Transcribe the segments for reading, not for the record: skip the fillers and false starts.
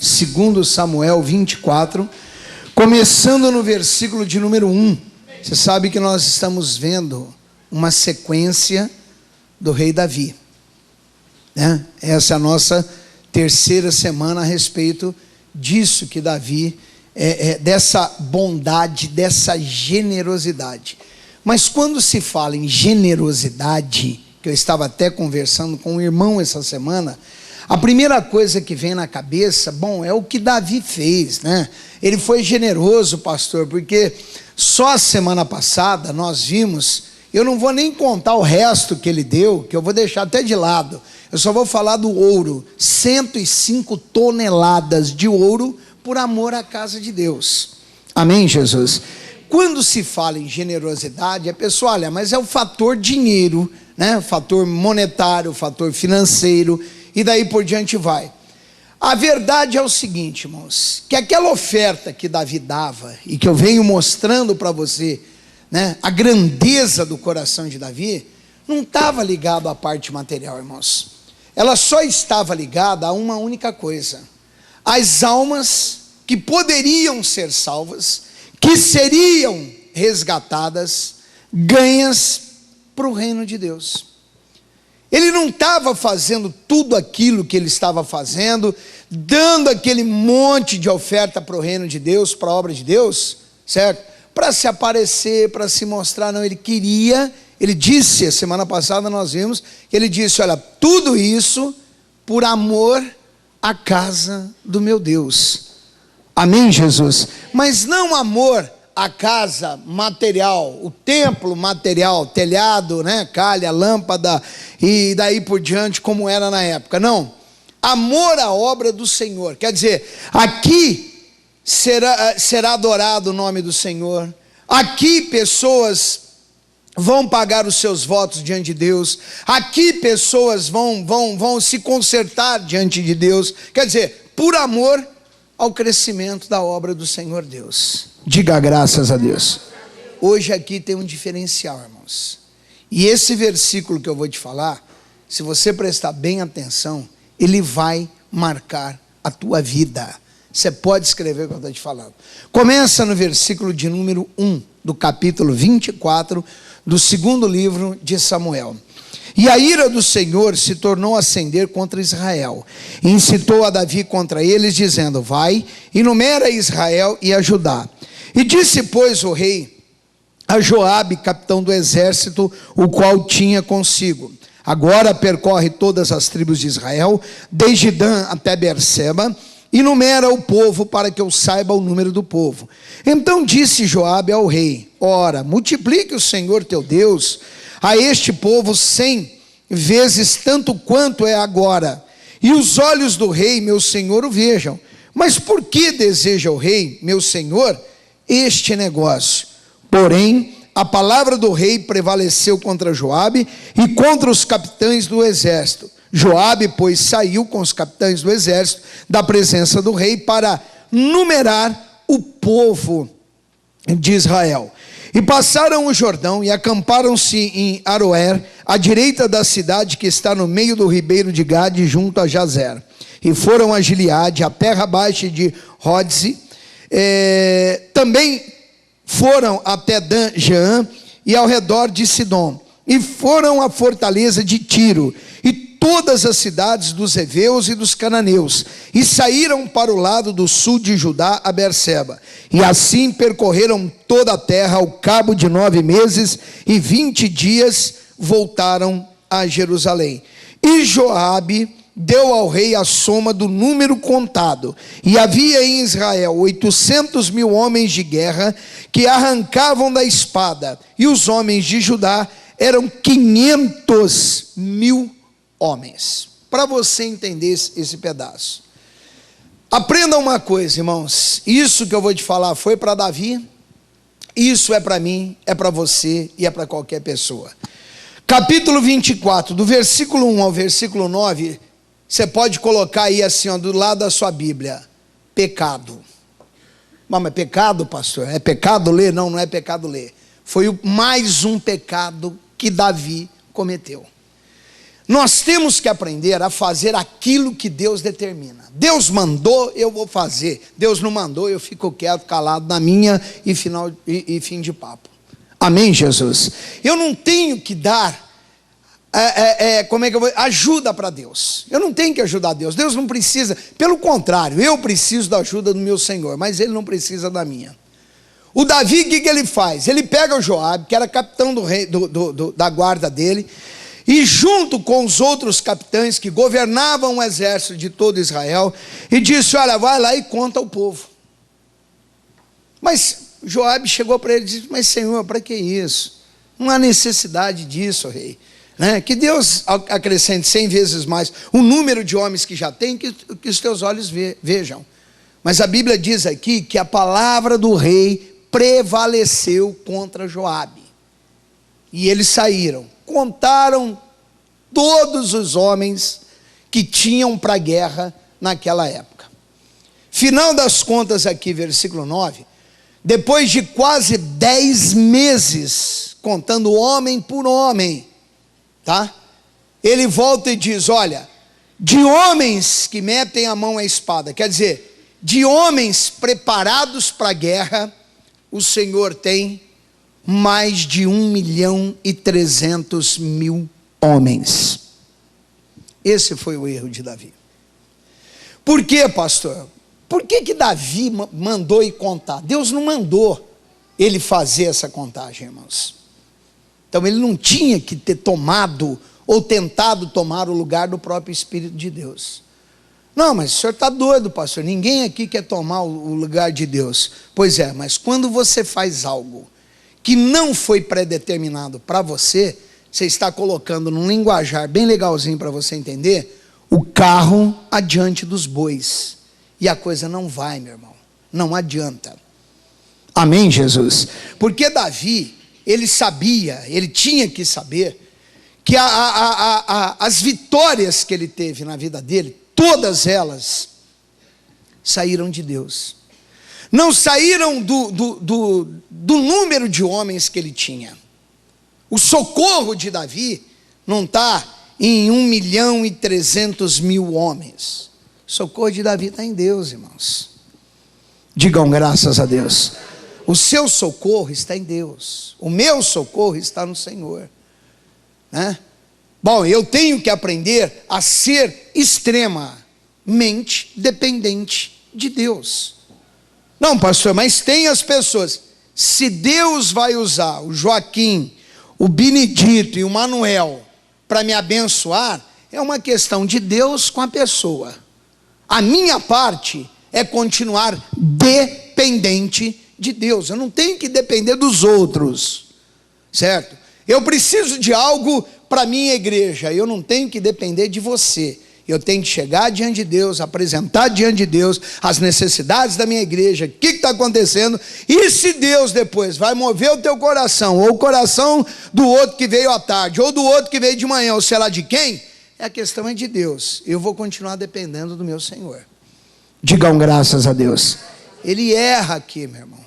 2 Samuel 24, começando no versículo de número 1. Você sabe que nós estamos vendo uma sequência do rei Davi, né? Essa é a nossa terceira semana a respeito disso que Davi, dessa bondade, dessa generosidade. Mas quando se fala em generosidade, que eu estava até conversando com um irmão essa semana, a primeira coisa que vem na cabeça, é o que Davi fez, né? Ele foi generoso, pastor, porque só a semana passada nós vimos, eu não vou nem contar o resto que ele deu, que eu vou deixar até de lado, eu só vou falar do ouro, 105 toneladas de ouro, por amor à casa de Deus. Amém, Jesus? Quando se fala em generosidade, a pessoa olha, mas é o fator dinheiro, né? O fator monetário, o fator financeiro, e daí por diante vai. A verdade é o seguinte, irmãos, que aquela oferta que Davi dava, e que eu venho mostrando para você, né, a grandeza do coração de Davi, não estava ligado à parte material, irmãos. Ela só estava ligada a uma única coisa: as almas que poderiam ser salvas, que seriam resgatadas, ganhas para o reino de Deus. Ele não estava fazendo tudo aquilo que ele estava fazendo, dando aquele monte de oferta para o reino de Deus, para a obra de Deus, certo? Para se aparecer, para se mostrar. Não, ele queria, ele disse, a semana passada nós vimos, ele disse, olha, tudo isso por amor à casa do meu Deus. Amém, Jesus? Mas não amor à casa material, o templo material, telhado, né, calha, lâmpada e daí por diante, como era na época. Não, amor à obra do Senhor. Quer dizer, aqui será adorado o nome do Senhor. Aqui pessoas vão pagar os seus votos diante de Deus. Aqui pessoas vão se consertar diante de Deus. Quer dizer, por amor ao crescimento da obra do Senhor Deus. Diga graças a Deus. Hoje aqui tem um diferencial, irmãos. E esse versículo que eu vou te falar, se você prestar bem atenção, ele vai marcar a tua vida. Você pode escrever o que eu estou te falando. Começa no versículo de número 1, do capítulo 24, do segundo livro de Samuel. E a ira do Senhor se tornou a acender contra Israel, e incitou a Davi contra eles, dizendo, vai e numera Israel e a Judá. E disse, pois, o rei a Joabe, capitão do exército, o qual tinha consigo, agora percorre todas as tribos de Israel, desde Dan até Berseba, e numera o povo, para que eu saiba o número do povo. Então disse Joabe ao rei, ora, multiplique o Senhor teu Deus a este povo 100 vezes tanto quanto é agora, e os olhos do rei, meu senhor, o vejam. Mas por que deseja o rei, meu senhor, este negócio? Porém, a palavra do rei prevaleceu contra Joabe e contra os capitães do exército. Joabe, pois, saiu com os capitães do exército da presença do rei para numerar o povo de Israel. E passaram o Jordão e acamparam-se em Aroer, à direita da cidade que está no meio do ribeiro de Gade, junto a Jazer. E foram a Gileade, a terra baixa de Rodze. Também foram até Dan-Jeã e ao redor de Sidom. E foram à fortaleza de Tiro e todas as cidades dos heveus e dos cananeus, e saíram para o lado do sul de Judá a Berseba, e assim percorreram toda a terra ao cabo de 9 meses, e 20 dias voltaram a Jerusalém. E Joabe deu ao rei a soma do número contado, e havia em Israel 800.000 homens de guerra, que arrancavam da espada, e os homens de Judá eram 500.000 homens. Para você entender esse pedaço, aprenda uma coisa, irmãos, isso que eu vou te falar foi para Davi, isso é para mim, é para você e é para qualquer pessoa. Capítulo 24, do versículo 1 ao versículo 9, você pode colocar aí assim, ó, do lado da sua Bíblia, pecado. Mas pecado, pastor? É pecado ler? Não, não é pecado ler. Foi mais um pecado que Davi cometeu. Nós temos que aprender a fazer aquilo que Deus determina. Deus mandou, eu vou fazer. Deus não mandou, eu fico quieto, calado na minha e fim de papo. Amém, Jesus? Eu não tenho que dar ajuda para Deus. Eu não tenho que ajudar Deus. Deus não precisa, pelo contrário, eu preciso da ajuda do meu Senhor, mas Ele não precisa da minha. O Davi, o que ele faz? Ele pega o Joabe, que era capitão da guarda dele, e junto com os outros capitães que governavam o exército de todo Israel, e disse: olha, vai lá e conta ao povo. Mas Joabe chegou para ele e disse: mas Senhor, para que isso? Não há necessidade disso, rei. Que Deus acrescente 100 vezes mais o número de homens que já tem, que os teus olhos vejam. Mas a Bíblia diz aqui que a palavra do rei prevaleceu contra Joabe. E eles saíram, contaram todos os homens que tinham para a guerra naquela época. Final das contas aqui, versículo 9, depois de quase 10 meses, contando homem por homem, tá? Ele volta e diz: olha, de homens que metem a mão à espada, quer dizer, de homens preparados para a guerra, o Senhor tem mais de 1.300.000 homens. Esse foi o erro de Davi. Por quê, pastor? Por que Davi mandou ir contar? Deus não mandou ele fazer essa contagem, irmãos. Então ele não tinha que ter tomado ou tentado tomar o lugar do próprio Espírito de Deus. Não, mas o senhor está doido, pastor. Ninguém aqui quer tomar o lugar de Deus. Pois é, mas quando você faz algo que não foi predeterminado para você, você está colocando num linguajar bem legalzinho para você entender, o carro adiante dos bois. E a coisa não vai, meu irmão. Não adianta. Amém, Jesus? Porque Davi, ele sabia, ele tinha que saber, que as vitórias que ele teve na vida dele, todas elas saíram de Deus. Não saíram do número de homens que ele tinha. O socorro de Davi não está em 1.300.000 homens. O socorro de Davi está em Deus, irmãos. Digam graças a Deus. O seu socorro está em Deus. O meu socorro está no Senhor. Bom, eu tenho que aprender a ser extremamente dependente de Deus. Não, pastor, mas tem as pessoas. Se Deus vai usar o Joaquim, o Benedito e o Manuel para me abençoar, é uma questão de Deus com a pessoa. A minha parte é continuar dependente de Deus. Eu não tenho que depender dos outros, certo? Eu preciso de algo para a minha igreja, eu não tenho que depender de você. Eu tenho que chegar diante de Deus, apresentar diante de Deus as necessidades da minha igreja, o que está acontecendo, e se Deus depois vai mover o teu coração, ou o coração do outro que veio à tarde, ou do outro que veio de manhã, ou sei lá de quem, a questão é de Deus. Eu vou continuar dependendo do meu Senhor. Digam graças a Deus. Ele erra aqui, meu irmão.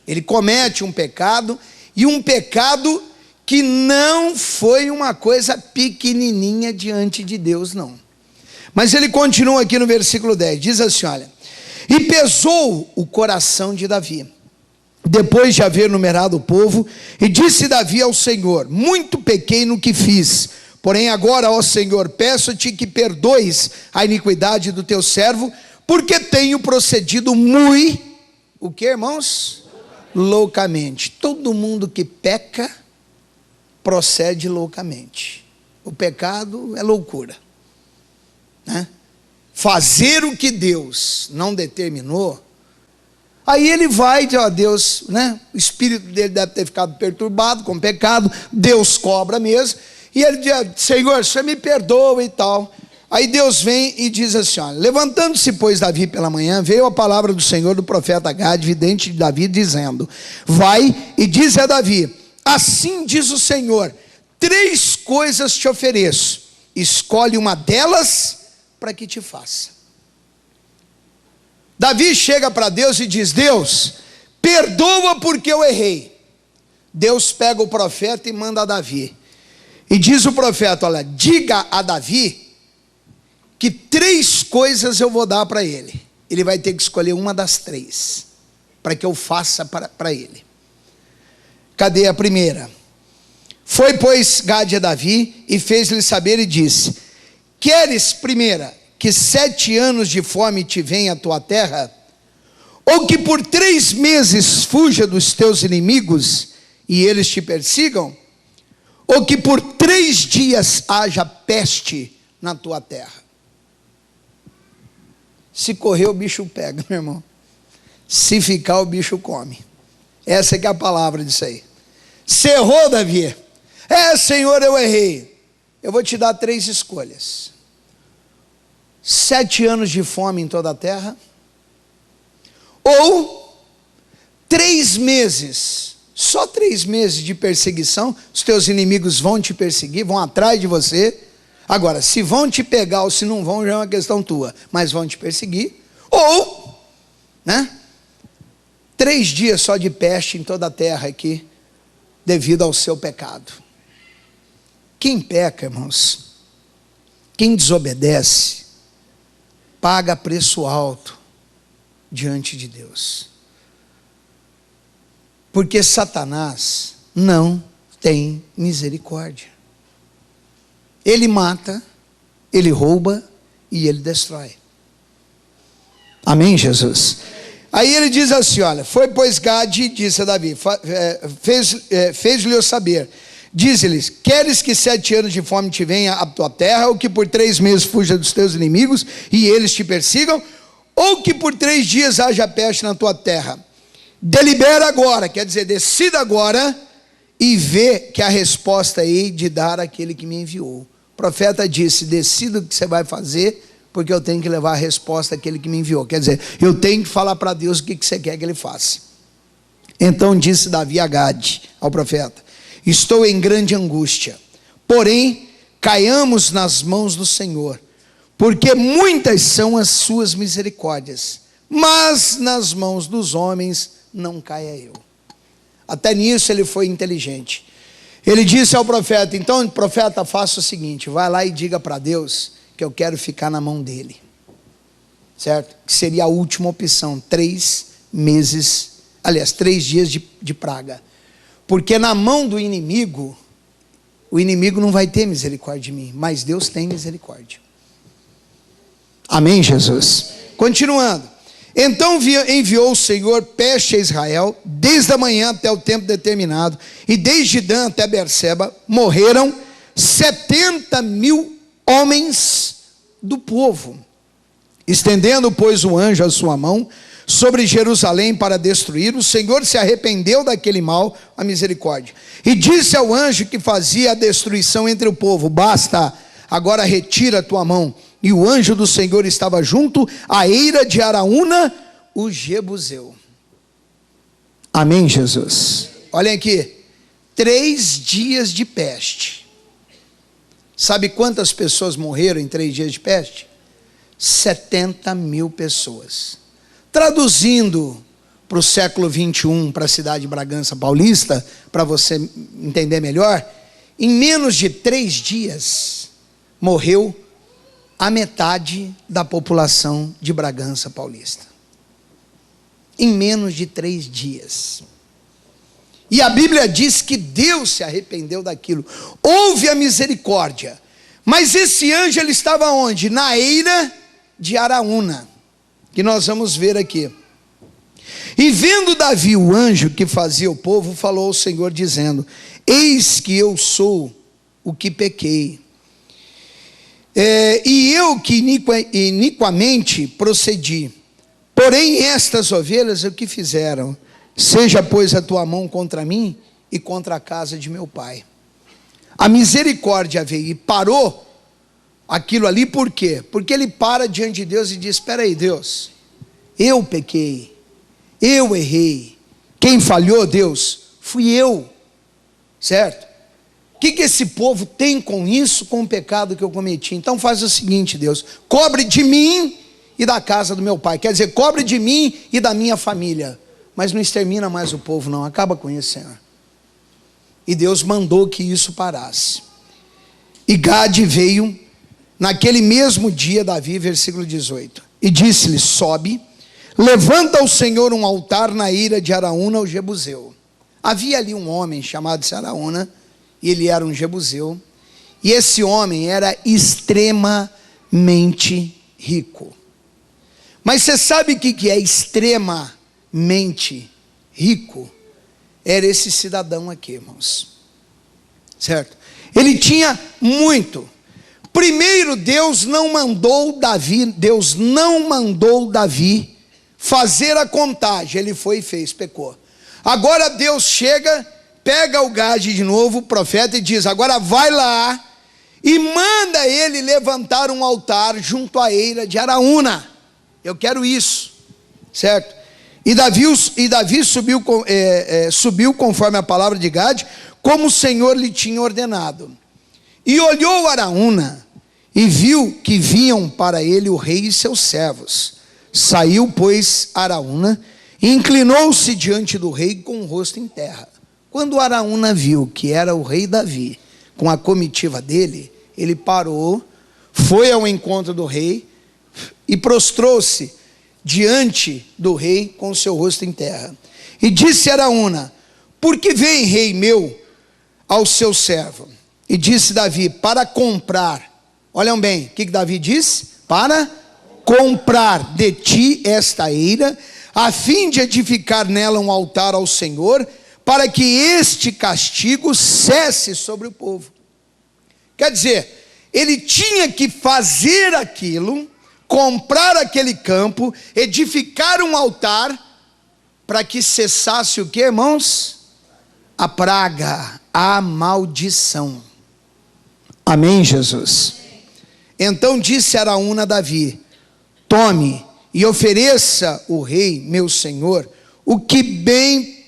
Ele comete um pecado, e um pecado que não foi uma coisa pequenininha diante de Deus, não. Mas ele continua aqui no versículo 10, diz assim, olha: e pesou o coração de Davi, depois de haver numerado o povo, e disse Davi ao Senhor: muito pequei no que fiz, porém agora, ó Senhor, peço-te que perdoes a iniquidade do teu servo, porque tenho procedido muito, o que, irmãos? Loucamente. Todo mundo que peca, procede loucamente. O pecado é loucura. Fazer o que Deus não determinou, aí ele vai, ó Deus, o espírito dele deve ter ficado perturbado com o pecado, Deus cobra mesmo, e ele diz: Senhor, você me perdoa e tal. Aí Deus vem e diz assim, ó: levantando-se, pois, Davi pela manhã, veio a palavra do Senhor do profeta Gade, vidente de Davi, dizendo: vai e diz a Davi: assim diz o Senhor, 3 coisas te ofereço, escolhe uma delas para que te faça. Davi chega para Deus e diz: Deus, perdoa porque eu errei. Deus pega o profeta e manda a Davi: E diz o profeta: olha, diga a Davi que 3 coisas eu vou dar para ele. Ele vai ter que escolher uma das 3 para que eu faça para ele. Cadê a primeira? Foi, pois, Gade a Davi e fez-lhe saber e disse: queres, primeira, que 7 anos de fome te venha à tua terra? Ou que por 3 meses fuja dos teus inimigos e eles te persigam? Ou que por 3 dias haja peste na tua terra? Se correr, o bicho pega, meu irmão. Se ficar, o bicho come. Essa que é a palavra disso aí. Você errou, Davi? Senhor, eu errei. Eu vou te dar 3 escolhas: 7 anos de fome em toda a terra, ou 3 meses, só 3 meses de perseguição. Os teus inimigos vão te perseguir, vão atrás de você. Agora, se vão te pegar ou se não vão, já é uma questão tua, mas vão te perseguir. Ou, 3 dias só de peste em toda a terra aqui, devido ao seu pecado. Quem peca, irmãos, quem desobedece, paga preço alto diante de Deus. Porque Satanás não tem misericórdia. Ele mata, ele rouba e ele destrói. Amém, Jesus? Aí ele diz assim, olha, foi pois Gade, disse a Davi, fez-lhe saber, diz-lhes: queres que 7 anos de fome te venha à tua terra, ou que por 3 meses fuja dos teus inimigos e eles te persigam, ou que por 3 dias haja peste na tua terra? Delibera agora, quer dizer, decida agora, e vê que a resposta hei de dar àquele que me enviou. O profeta disse: decida o que você vai fazer, porque eu tenho que levar a resposta àquele que me enviou. Quer dizer, eu tenho que falar para Deus o que você quer que ele faça. Então disse Davi a Gade, ao profeta: estou em grande angústia, porém caiamos nas mãos do Senhor, porque muitas são as suas misericórdias, mas nas mãos dos homens não caia eu. Até nisso ele foi inteligente. Ele disse ao profeta: então, profeta, faça o seguinte, vai lá e diga para Deus que eu quero ficar na mão dele, certo? Que seria a última opção, 3 meses, aliás, 3 dias de praga, porque na mão do inimigo, o inimigo não vai ter misericórdia de mim, mas Deus tem misericórdia. Amém, Jesus? Continuando, então enviou o Senhor peste a Israel, desde a manhã até o tempo determinado, e desde Dan até Berseba morreram 70.000 homens do povo. Estendendo, pois, o anjo a sua mão sobre Jerusalém para destruir, o Senhor se arrependeu daquele mal, a misericórdia, e disse ao anjo que fazia a destruição entre o povo: basta, agora retira a tua mão. E o anjo do Senhor estava junto à eira de Araúna, o Jebuseu. Amém, Jesus? Olhem aqui, 3 dias de peste. Sabe quantas pessoas morreram em 3 dias de peste? 70.000 pessoas. Traduzindo para o século 21, para a cidade de Bragança Paulista, para você entender melhor, em menos de 3 dias, morreu a metade da população de Bragança Paulista. Em menos de 3 dias. E a Bíblia diz que Deus se arrependeu daquilo. Houve a misericórdia. Mas esse anjo, ele estava onde? Na eira de Araúna, que nós vamos ver aqui. E vendo Davi o anjo que fazia o povo, falou ao Senhor dizendo: eis que eu sou o que pequei, e eu que iniquamente procedi. Porém estas ovelhas o que fizeram? Seja, pois, a tua mão contra mim e contra a casa de meu pai. A misericórdia veio e parou aquilo ali. Por quê? Porque ele para diante de Deus e diz: espera aí, Deus, eu pequei, eu errei, quem falhou, Deus, fui eu, certo? O que esse povo tem com isso, com o pecado que eu cometi? Então faz o seguinte, Deus, cobre de mim e da casa do meu pai, quer dizer, cobre de mim e da minha família, mas não extermina mais o povo não, acaba com isso, Senhor. E Deus mandou que isso parasse. E Gade veio naquele mesmo dia, Davi, versículo 18, e disse-lhe: sobe, levanta ao Senhor um altar na eira de Araúna, o Jebuseu. Havia ali um homem chamado Araúna, e ele era um Jebuseu, e esse homem era extremamente rico. Mas você sabe o que é extremamente rico? Era esse cidadão aqui, irmãos, certo? Ele tinha muito. Primeiro, Deus não mandou Davi fazer a contagem. Ele foi e fez, pecou. Agora Deus chega, pega o Gade de novo, o profeta, e diz: agora vai lá e manda ele levantar um altar junto à eira de Araúna. Eu quero isso, certo? E Davi subiu conforme a palavra de Gade, como o Senhor lhe tinha ordenado. E olhou Araúna e viu que vinham para ele o rei e seus servos. Saiu, pois, Araúna e inclinou-se diante do rei com o rosto em terra. Quando Araúna viu que era o rei Davi com a comitiva dele, ele parou, foi ao encontro do rei e prostrou-se diante do rei com o seu rosto em terra. E disse Araúna: por que vem, rei meu, ao seu servo? E disse Davi: para comprar. Olham bem, o que Davi disse? Para comprar de ti esta eira, a fim de edificar nela um altar ao Senhor, para que este castigo cesse sobre o povo. Quer dizer, ele tinha que fazer aquilo, comprar aquele campo, edificar um altar, para que cessasse o que, irmãos? A praga, a maldição. Amém, Jesus? Então disse Araúna a Davi: tome e ofereça o rei, meu senhor, o que bem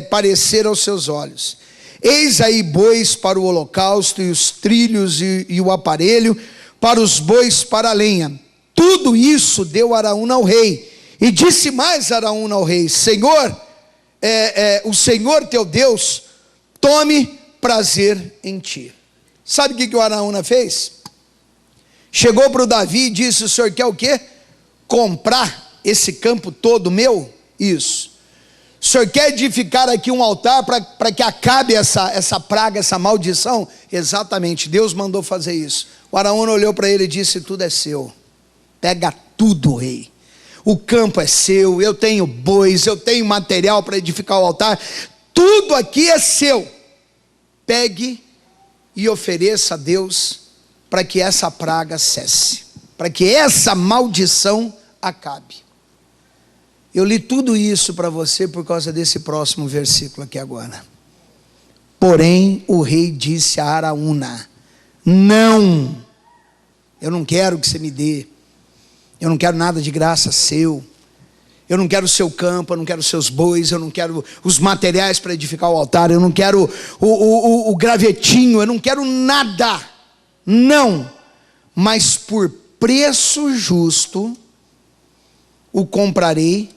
parecer aos seus olhos. Eis aí bois para o holocausto, e os trilhos e o aparelho para os bois para a lenha. Tudo isso deu Araúna ao rei. E disse mais Araúna ao rei: Senhor, o Senhor teu Deus tome prazer em ti. Sabe o que o Araúna fez? Chegou para o Davi e disse: o senhor quer o quê? Comprar esse campo todo meu? Isso. O senhor quer edificar aqui um altar para que acabe essa praga, essa maldição? Exatamente, Deus mandou fazer isso. O Araúna olhou para ele e disse: tudo é seu, pega tudo, rei. O campo é seu, eu tenho bois, eu tenho material para edificar o altar, tudo aqui é seu. Pegue e ofereça a Deus para que essa praga cesse, para que essa maldição acabe. Eu li tudo isso para você por causa desse próximo versículo aqui agora. Porém, o rei disse a Araúna: não, eu não quero que você me dê, eu não quero nada de graça seu, eu não quero o seu campo, eu não quero os seus bois, eu não quero os materiais para edificar o altar, eu não quero o gravetinho, eu não quero nada, não, mas por preço justo o comprarei,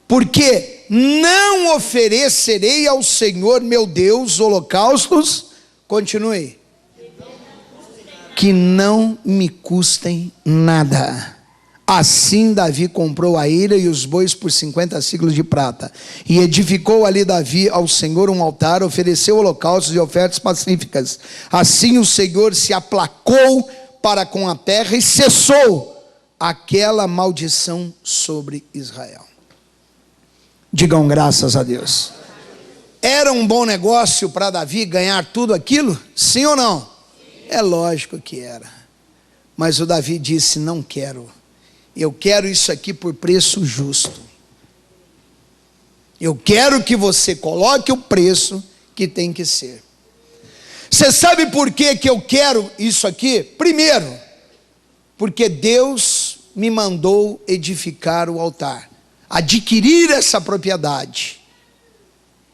porque não oferecerei ao Senhor meu Deus holocaustos, continue, que não me custem nada. Assim Davi comprou a eira e os bois por 50 siclos de prata, e edificou ali Davi ao Senhor um altar, ofereceu holocaustos e ofertas pacíficas. Assim o Senhor se aplacou para com a terra e cessou aquela maldição sobre Israel. Digam graças a Deus. Era um bom negócio para Davi ganhar tudo aquilo? Sim ou não? É lógico que era. Mas o Davi disse: não quero. Eu quero isso aqui por preço justo. Eu quero que você coloque o preço que tem que ser. Você sabe por que eu quero isso aqui? Primeiro, porque Deus me mandou edificar o altar, adquirir essa propriedade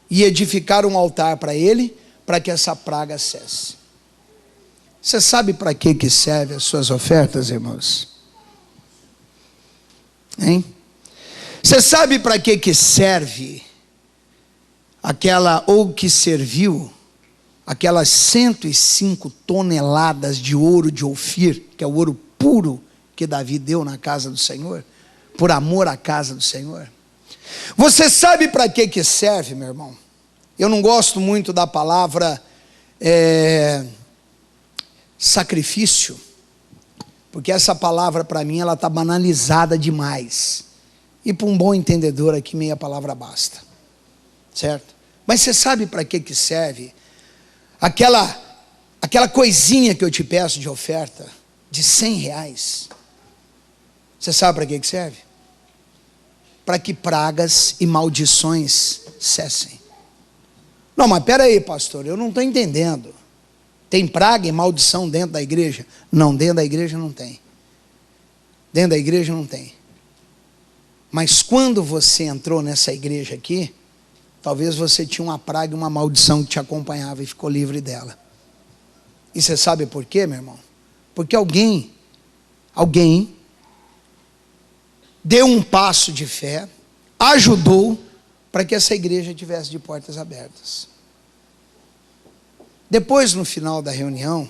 e edificar um altar para Ele, para que essa praga cesse. Você sabe para que serve as suas ofertas, irmãos? Hein? Você sabe para que serve aquela, ou que serviu aquelas 105 toneladas de ouro de Ofir, que é o ouro puro que Davi deu na casa do Senhor, por amor à casa do Senhor. Você sabe para que serve, meu irmão? Eu não gosto muito da palavra sacrifício, porque essa palavra para mim ela está banalizada demais. E para um bom entendedor aqui meia palavra basta, certo? Mas você sabe para que serve aquela coisinha que eu te peço de oferta de R$100? Você sabe para que serve? Para que pragas e maldições cessem. Não, mas espera aí, pastor, eu não estou entendendo. Tem praga e maldição dentro da igreja? Não, dentro da igreja não tem. Dentro da igreja não tem. Mas quando você entrou nessa igreja aqui, talvez você tinha uma praga e uma maldição que te acompanhava e ficou livre dela. E você sabe por quê, meu irmão? Porque alguém deu um passo de fé, ajudou para que essa igreja tivesse de portas abertas. Depois, no final da reunião,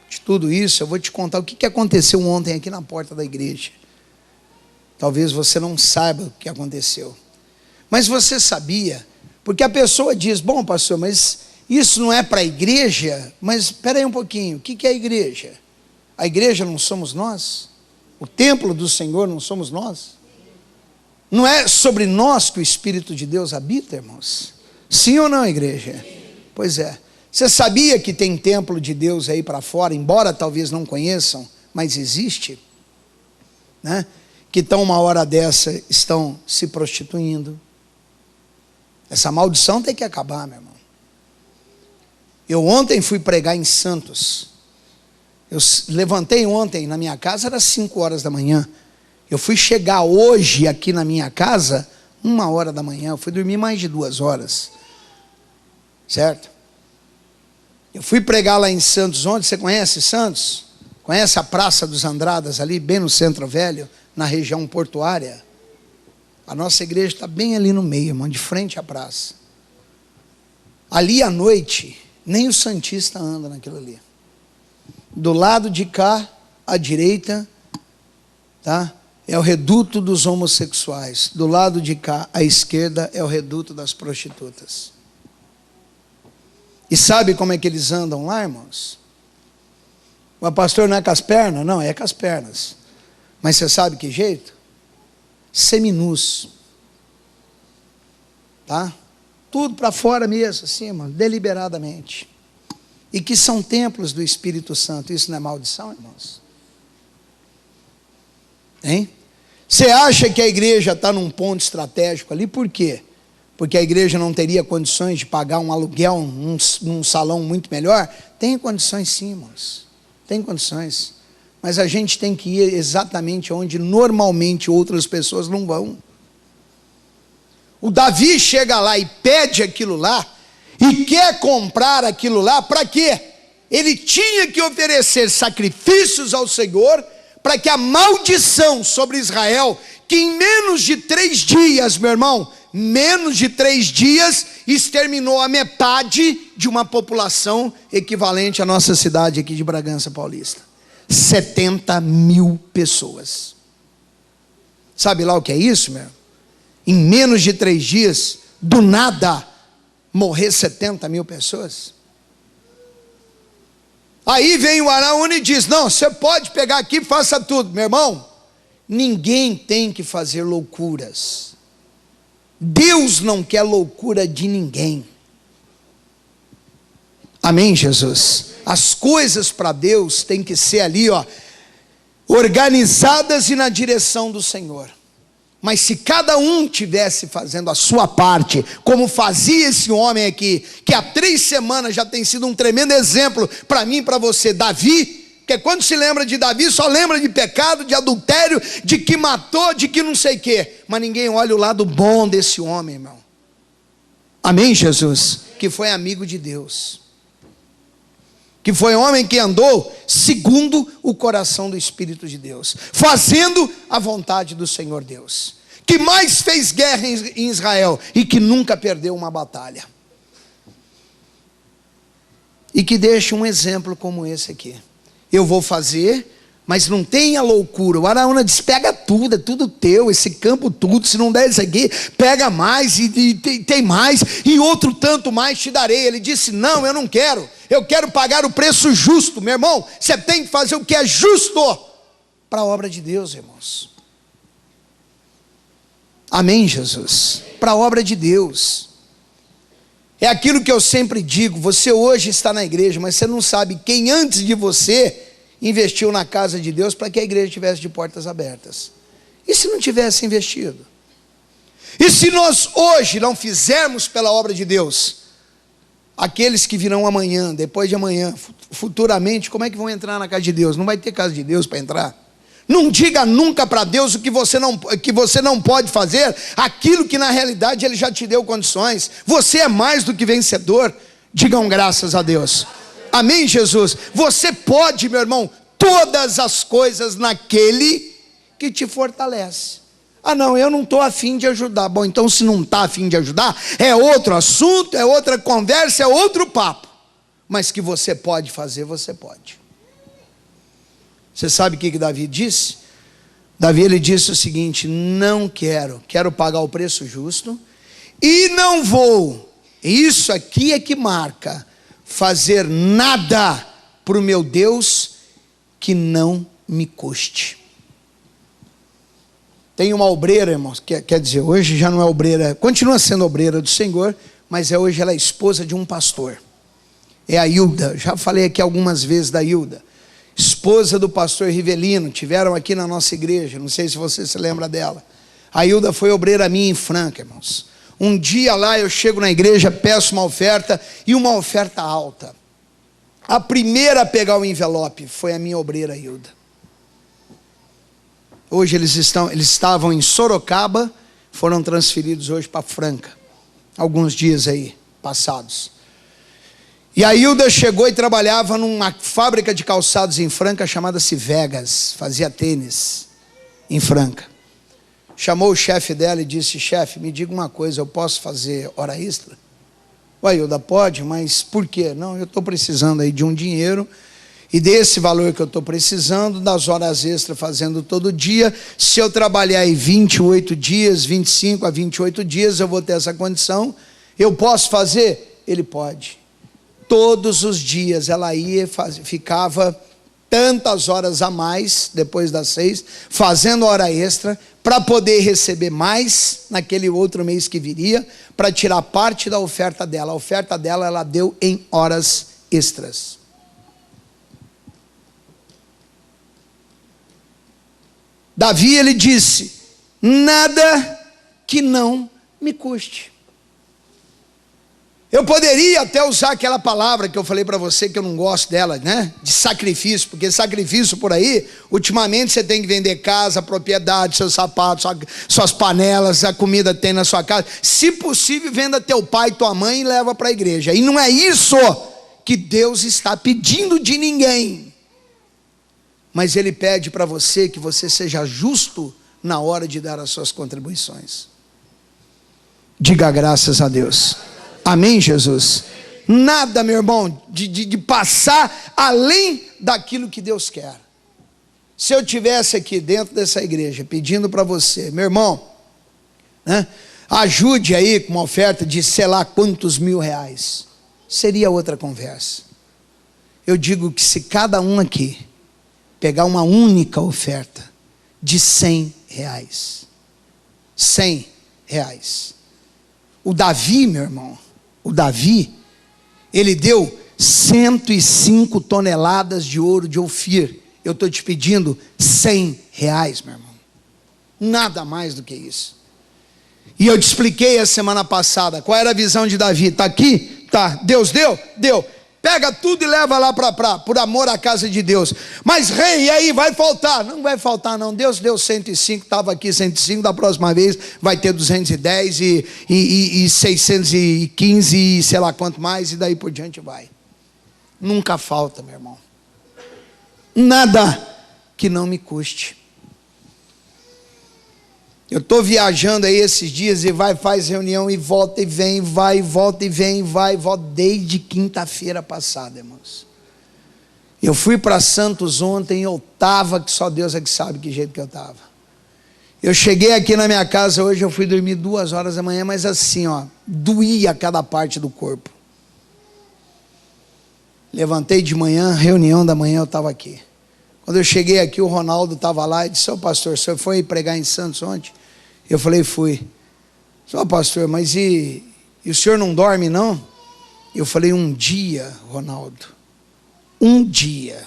de tudo isso, eu vou te contar o que aconteceu ontem aqui na porta da igreja. Talvez você não saiba o que aconteceu. Mas você sabia, porque a pessoa diz, bom pastor, mas isso não é para a igreja? Mas espera aí um pouquinho, o que é a igreja? A igreja não somos nós? O templo do Senhor não somos nós? Não é sobre nós que o Espírito de Deus habita, irmãos? Sim ou não, igreja? Pois é. Você sabia que tem templo de Deus aí para fora, embora talvez não conheçam, mas existe? Né? Que estão uma hora dessa, estão se prostituindo. Essa maldição tem que acabar, meu irmão. Eu ontem fui pregar em Santos. Eu levantei ontem na minha casa, era 5 horas da manhã. Eu fui chegar hoje aqui na minha casa, 1 hora da manhã. Eu fui dormir mais de 2 horas. Certo? Eu fui pregar lá em Santos ontem. Você conhece Santos? Conhece a Praça dos Andradas ali, bem no Centro Velho, na região portuária? A nossa igreja está bem ali no meio, irmão, de frente à praça. Ali à noite, nem o santista anda naquilo ali. Do lado de cá, à direita, tá? É o reduto dos homossexuais. Do lado de cá, à esquerda, é o reduto das prostitutas. E sabe como é que eles andam lá, irmãos? O pastor não é com as pernas? Não, é com as pernas. Mas você sabe que jeito? Seminus. Tá? Tudo para fora mesmo, assim, mano, deliberadamente. E que são templos do Espírito Santo. Isso não é maldição, irmãos? Hein? Você acha que a igreja está num ponto estratégico ali? Por quê? Porque a igreja não teria condições de pagar um aluguel, um salão muito melhor? Tem condições sim, irmãos. Tem condições. Mas a gente tem que ir exatamente onde normalmente outras pessoas não vão. O Davi chega lá e pede aquilo lá, e quer comprar aquilo lá, para quê? Ele tinha que oferecer sacrifícios ao Senhor, para que a maldição sobre Israel, que em menos de 3 dias, meu irmão, menos de 3 dias, exterminou a metade de uma população equivalente à nossa cidade aqui de Bragança Paulista. 70 mil pessoas. Sabe lá o que é isso, meu? Em menos de 3 dias, do nada, morrer 70 mil pessoas. Aí vem o Araúna e diz, não, você pode pegar aqui e faça tudo. Meu irmão, ninguém tem que fazer loucuras. Deus não quer loucura de ninguém. Amém, Jesus? As coisas para Deus têm que ser ali, ó, organizadas e na direção do Senhor. Mas se cada um tivesse fazendo a sua parte, como fazia esse homem aqui, que há 3 semanas já tem sido um tremendo exemplo para mim e para você, Davi, porque quando se lembra de Davi, só lembra de pecado, de adultério, de que matou, de que não sei o quê. Mas ninguém olha o lado bom desse homem, irmão. Amém, Jesus? Que foi amigo de Deus. Que foi homem que andou segundo o coração do Espírito de Deus, fazendo a vontade do Senhor Deus, que mais fez guerra em Israel e que nunca perdeu uma batalha. e que deixe um exemplo como esse aqui. Eu vou fazer, mas não tenha loucura. O Araúna diz: pega tudo, é tudo teu, esse campo tudo, se não der isso aqui, pega mais, e tem mais, e outro tanto mais te darei. Ele disse: não, eu não quero, eu quero pagar o preço justo. Meu irmão, você tem que fazer o que é justo para a obra de Deus, irmãos. Amém, Jesus? Para a obra de Deus. É aquilo que eu sempre digo: você hoje está na igreja, mas você não sabe quem antes de você investiu na casa de Deus para que a igreja estivesse de portas abertas. E se não tivesse investido? E se nós hoje não fizermos pela obra de Deus, aqueles que virão amanhã, depois de amanhã, futuramente, como é que vão entrar na casa de Deus? Não vai ter casa de Deus para entrar. Não diga nunca para Deus o que você não pode fazer, aquilo que na realidade Ele já te deu condições. Você é mais do que vencedor. Digam graças a Deus. Amém, Jesus? Você pode, meu irmão, todas as coisas naquele que te fortalece. Ah não, eu não estou afim de ajudar. Bom, então se não está afim de ajudar, é outro assunto, é outra conversa, é outro papo. Mas que você pode fazer, você pode. Você sabe o que Davi disse? Davi, ele disse o seguinte: não quero pagar o preço justo, e não vou, isso aqui é que marca, fazer nada para o meu Deus que não me custe. Tem uma obreira, irmãos, quer dizer, hoje já não é obreira, continua sendo obreira do Senhor, mas hoje ela é esposa de um pastor. É a Hilda. Já falei aqui algumas vezes da Hilda, esposa do pastor Rivelino. Tiveram aqui na nossa igreja, não sei se você se lembra dela. A Hilda foi obreira minha em Franca, irmãos. Um dia lá eu chego na igreja, peço uma oferta, e uma oferta alta. A primeira a pegar o envelope foi a minha obreira Hilda. Hoje eles estavam em Sorocaba, foram transferidos hoje para Franca, alguns dias aí passados. E a Hilda chegou e trabalhava numa fábrica de calçados em Franca, chamada-se Vegas, fazia tênis em Franca. Chamou o chefe dela e disse: chefe, me diga uma coisa, eu posso fazer hora extra? Ué, Hilda, pode, mas por quê? Não, eu estou precisando aí de um dinheiro, e desse valor que eu estou precisando, das horas extras fazendo todo dia, se eu trabalhar aí 28 dias, 25 a 28 dias, eu vou ter essa condição, eu posso fazer? Ele pode. Todos os dias ela ia, ficava tantas horas a mais, depois das 6, fazendo hora extra, para poder receber mais naquele outro mês que viria, para tirar parte da oferta dela. A oferta dela ela deu em horas extras. Davi, ele disse: nada que não me custe. Eu poderia até usar aquela palavra que eu falei para você, que eu não gosto dela, né? De sacrifício, porque sacrifício por aí, ultimamente você tem que vender casa, propriedade, seus sapatos, suas panelas, a comida que tem na sua casa. Se possível, venda teu pai e tua mãe e leva para a igreja. E não é isso que Deus está pedindo de ninguém. Mas Ele pede para você que você seja justo na hora de dar as suas contribuições. Diga graças a Deus. Amém, Jesus? Nada, meu irmão, de passar além daquilo que Deus quer. Se eu tivesse aqui dentro dessa igreja pedindo para você, meu irmão, né, ajude aí com uma oferta de sei lá quantos R$1.000, seria outra conversa. Eu digo que se cada um aqui pegar uma única oferta de R$100, R$100. O Davi, meu irmão, ele deu 105 toneladas de ouro de Ofir. Eu estou te pedindo R$100, meu irmão. Nada mais do que isso. E eu te expliquei a semana passada qual era a visão de Davi. Está aqui? Tá. Deus deu? Deu. Pega tudo e leva lá por amor à casa de Deus. Mas rei, e aí vai faltar? Não vai faltar não. Deus deu 105, estava aqui 105, da próxima vez vai ter 210 e 615 e sei lá quanto mais, e daí por diante vai. Nunca falta, meu irmão. Nada que não me custe. Eu estou viajando aí esses dias e faz reunião e volta e vem, vai, volta e vem, vai, volta, desde quinta-feira passada, irmãos. Eu fui para Santos ontem, eu estava, que só Deus é que sabe que jeito que eu estava. Eu cheguei aqui na minha casa hoje, eu fui dormir 2 horas da manhã, mas assim, ó, doía cada parte do corpo. Levantei de manhã, reunião da manhã, eu estava aqui. Quando eu cheguei aqui, o Ronaldo estava lá e disse: ô pastor, o senhor foi pregar em Santos ontem? Eu falei: fui. Ô pastor, mas e o senhor não dorme não? Eu falei: um dia, Ronaldo, um dia,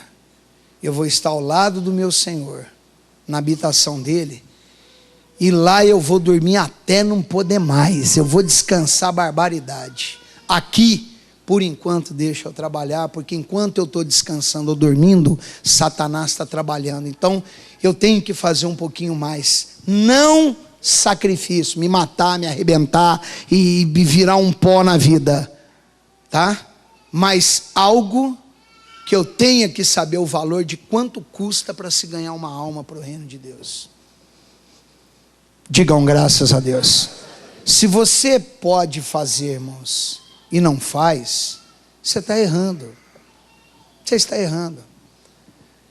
eu vou estar ao lado do meu Senhor, na habitação dele, e lá eu vou dormir até não poder mais, eu vou descansar barbaridade. Aqui, por enquanto, deixa eu trabalhar, porque enquanto eu estou descansando ou dormindo, Satanás está trabalhando. Então, eu tenho que fazer um pouquinho mais. Não sacrifício, me matar, me arrebentar e virar um pó na vida, tá? Mas algo que eu tenha que saber o valor de quanto custa para se ganhar uma alma para o reino de Deus. Digam graças a Deus. Se você pode fazer, irmãos, e não faz, você está errando. Você está errando.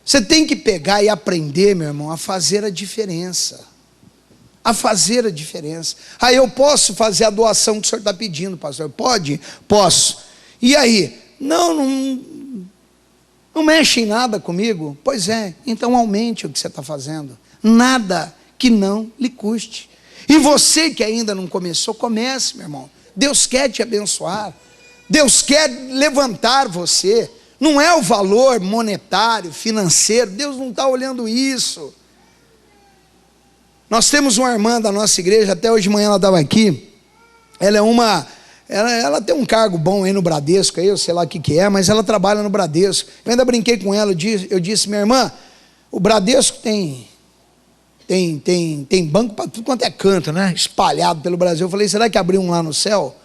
Você tem que pegar e aprender, meu irmão, a fazer a diferença. A fazer a diferença. Ah, eu posso fazer a doação que o senhor está pedindo, pastor? Pode? Posso. E aí? Não mexe em nada comigo? Pois é, então aumente o que você está fazendo. Nada que não lhe custe. E você que ainda não começou, comece, meu irmão. Deus quer te abençoar, Deus quer levantar você, não é o valor monetário, financeiro, Deus não está olhando isso. Nós temos uma irmã da nossa igreja, até hoje de manhã ela estava aqui, ela tem um cargo bom aí no Bradesco, aí eu sei lá o que é, mas ela trabalha no Bradesco. Eu ainda brinquei com ela, eu disse: minha irmã, o Bradesco tem banco para tudo quanto é canto, né? Espalhado pelo Brasil. Eu falei: será que abriu um lá no céu?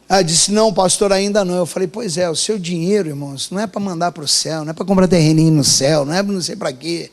Ela disse: não, pastor, ainda não. Eu falei: pois é, o seu dinheiro, irmãos, não é para mandar para o céu, não é para comprar terreninho no céu, não é não sei para quê.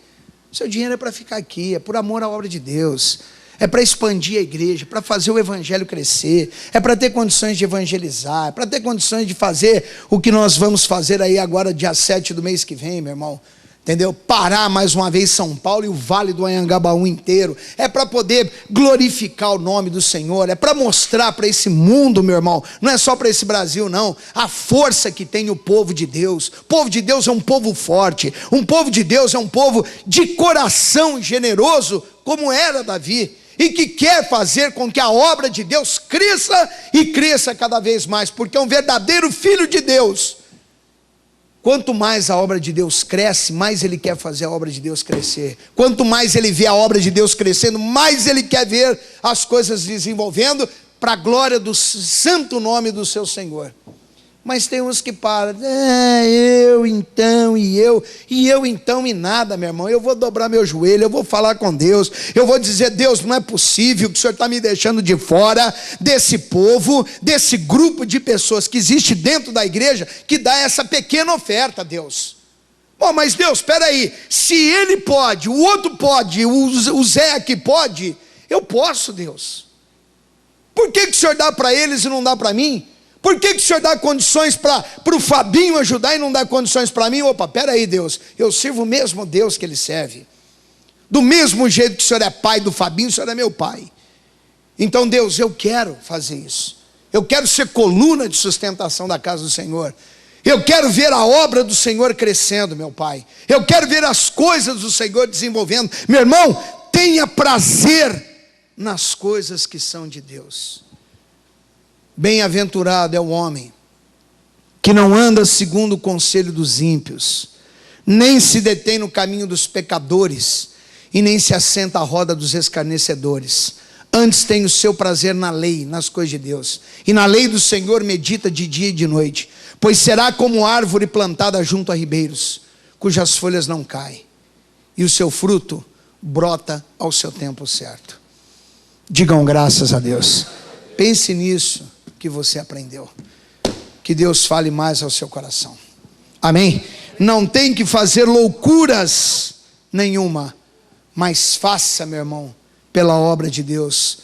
O seu dinheiro é para ficar aqui, é por amor à obra de Deus, é para expandir a igreja, para fazer o evangelho crescer, é para ter condições de evangelizar, é para ter condições de fazer o que nós vamos fazer aí agora, dia 7 do mês que vem, meu irmão. Entendeu? Parar mais uma vez São Paulo e o Vale do Anhangabaú inteiro. É para poder glorificar o nome do Senhor. É para mostrar para esse mundo, meu irmão. Não é só para esse Brasil, não. A força que tem o povo de Deus. O povo de Deus é um povo forte. Um povo de Deus é um povo de coração generoso, como era Davi. E que quer fazer com que a obra de Deus cresça e cresça cada vez mais. Porque é um verdadeiro filho de Deus. Quanto mais a obra de Deus cresce, mais ele quer fazer a obra de Deus crescer. Quanto mais ele vê a obra de Deus crescendo, mais ele quer ver as coisas desenvolvendo para a glória do santo nome do seu Senhor. Mas tem uns que param: eu então, e eu então, e nada, meu irmão. Eu vou dobrar meu joelho, eu vou falar com Deus, eu vou dizer: Deus, não é possível que o Senhor está me deixando de fora desse povo, desse grupo de pessoas que existe dentro da igreja, que dá essa pequena oferta, Deus. Bom, mas Deus, espera aí, se ele pode, o outro pode, o Zé aqui pode, eu posso, Deus. Por que o Senhor dá para eles e não dá para mim? Por que o Senhor dá condições para o Fabinho ajudar e não dá condições para mim? Opa, peraí, Deus, eu sirvo o mesmo Deus que ele serve. Do mesmo jeito que o Senhor é pai do Fabinho, o Senhor é meu pai. Então, Deus, eu quero fazer isso. Eu quero ser coluna de sustentação da casa do Senhor. Eu quero ver a obra do Senhor crescendo, meu Pai. Eu quero ver as coisas do Senhor desenvolvendo. Meu irmão, tenha prazer nas coisas que são de Deus. Bem-aventurado é o homem que não anda segundo o conselho dos ímpios, nem se detém no caminho dos pecadores, e nem se assenta à roda dos escarnecedores. Antes tem o seu prazer na lei, nas coisas de Deus, e na lei do Senhor medita de dia e de noite. Pois será como árvore plantada junto a ribeiros, cujas folhas não caem, e o seu fruto brota ao seu tempo certo. Digam graças a Deus. Pense nisso que você aprendeu. Que Deus fale mais ao seu coração. Amém? Não tem que fazer loucuras nenhuma, mas faça, meu irmão, pela obra de Deus.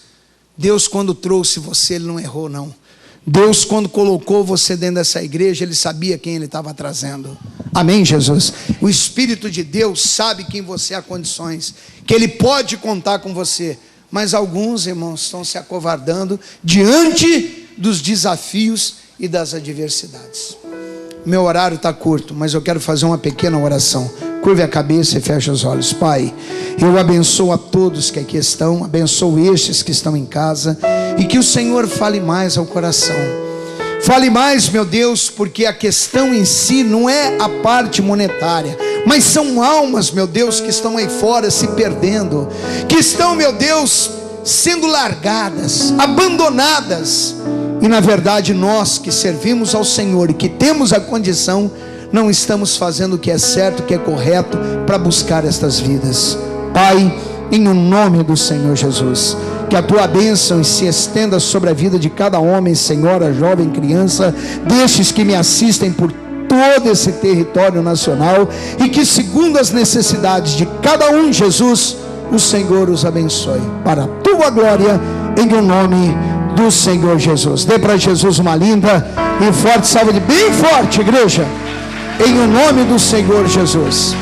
Deus, quando trouxe você, Ele não errou, não. Deus, quando colocou você dentro dessa igreja, Ele sabia quem Ele estava trazendo. Amém, Jesus? O Espírito de Deus sabe que em você há condições, que Ele pode contar com você. Mas alguns, irmãos, estão se acovardando diante dos desafios e das adversidades. Meu horário está curto, mas eu quero fazer uma pequena oração. Curve a cabeça e feche os olhos. Pai, eu abençoo a todos que aqui estão, abençoo estes que estão em casa, e que o Senhor fale mais ao coração. Fale mais, meu Deus, porque a questão em si não é a parte monetária, mas são almas, meu Deus, que estão aí fora se perdendo, que estão, meu Deus, sendo largadas, abandonadas. E na verdade nós que servimos ao Senhor e que temos a condição, não estamos fazendo o que é certo, o que é correto para buscar estas vidas. Pai, em o nome do Senhor Jesus, que a tua bênção se estenda sobre a vida de cada homem, senhora, jovem, criança, destes que me assistem por todo esse território nacional, e que segundo as necessidades de cada um, Jesus, o Senhor os abençoe, para a tua glória, em o nome do Senhor Jesus. Dê para Jesus uma linda e forte salva de bem forte, igreja, em o nome do Senhor Jesus.